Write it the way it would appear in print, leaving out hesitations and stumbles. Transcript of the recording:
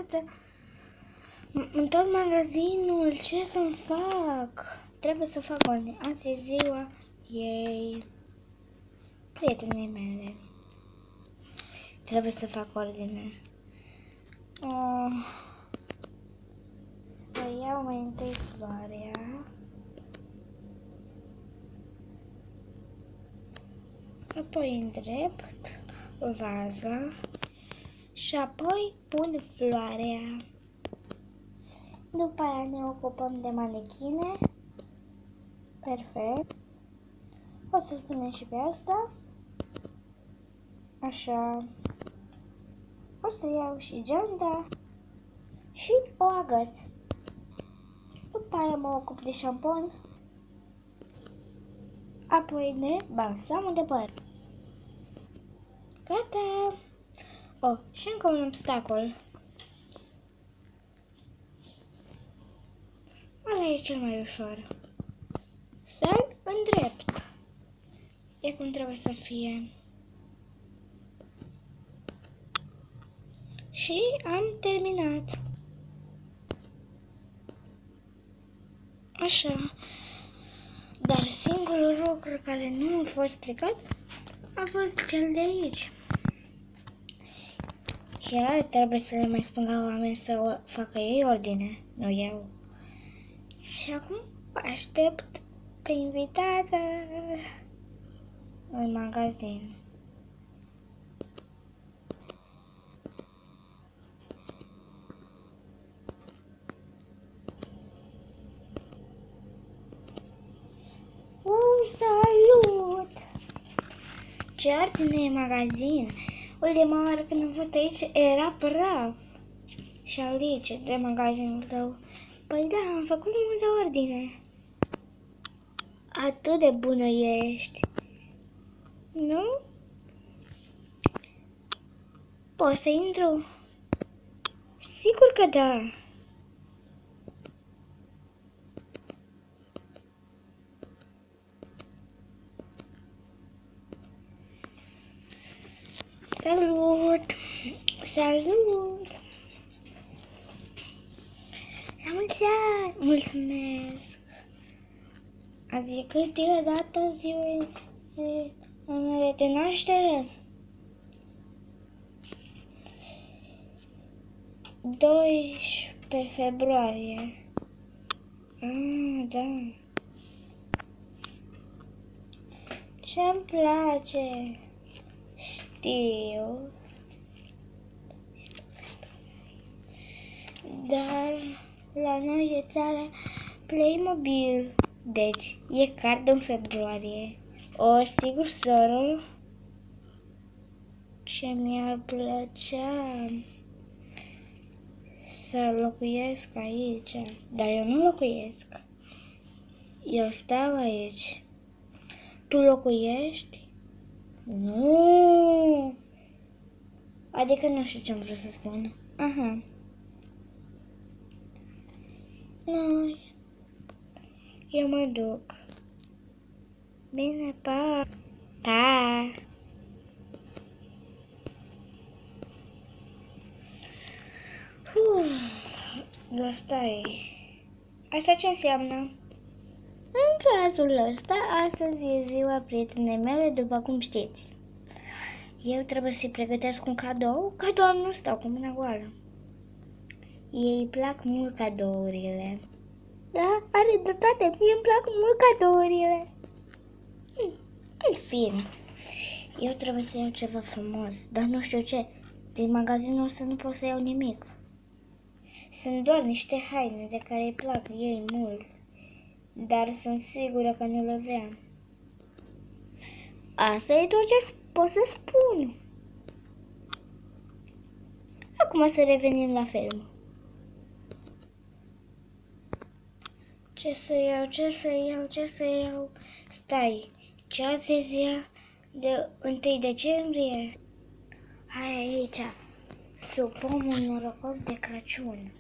gata. Întorc magazinul, ce să-mi fac? Trebuie să fac ordine. Azi e ziua ei, prietenii mele. Trebuie să fac ordine. Să iau mai întâi floarea. Apoi îndrept vaza. Și apoi pun floarea. După aia ne ocupăm de manechine. Perfect. O să-l punem și pe asta. Așa. O să iau și geanta. Și o agăț. După aia mă ocup de șampon. Apoi de balsamul de păr. Gata! Și încă un obstacol. Ăla e cel mai ușor. Să-l îndrept. E cum trebuie să fie. Și am terminat. Așa. Dar singurul lucru care nu a fost stricat a fost cel de aici. Chiar trebuie să le mai spun la oameni să facă ei ordine, nu eu. Și acum aștept pe invitată în magazin. Salut! Ce ordine e magazin? Ultima oară când am fost aici era praf. Și Alice, de magazinul tău. Păi da, am făcut multă ordine. Atât de bună ești. Nu? Poți să intru? Sigur că da. Salut! Salut! La mulți ani! Mulțumesc! Azi e cât e data ziua mele de naștere? 12 februarie. Da. Ce-mi place? Știu. Dar la noi e țara Playmobil. Deci, e card în februarie. Sigur, soră. Ce mi-ar plăcea să locuiesc aici. Dar eu nu locuiesc. Eu stau aici. Tu locuiești? Nu. Adică nu știu ce-am vrut să spun. Aha. Noi. Eu mă duc. Bine, pa. Pa. Dar stai. Asta ce înseamnă? În cazul ăsta, astăzi e ziua prietenei mele, după cum știți. Eu trebuie să-i pregătesc un cadou, că doar nu stau cu mâna goală. Ei îi plac mult cadourile. Da, are dreptate, mie îmi plac mult cadourile. În fine, eu trebuie să iau ceva frumos, dar nu știu ce. Din magazinul ăsta nu pot să iau nimic. Sunt doar niște haine de care îi plac ei mult, dar sunt sigură că nu le vrea. Asta e tot ce pot să spun. Acum să revenim la film. Ce să iau, ce să iau, ce să iau? Stai, ce azi e ziua de 1 decembrie? Hai aici, sub pomul norocos de Crăciun.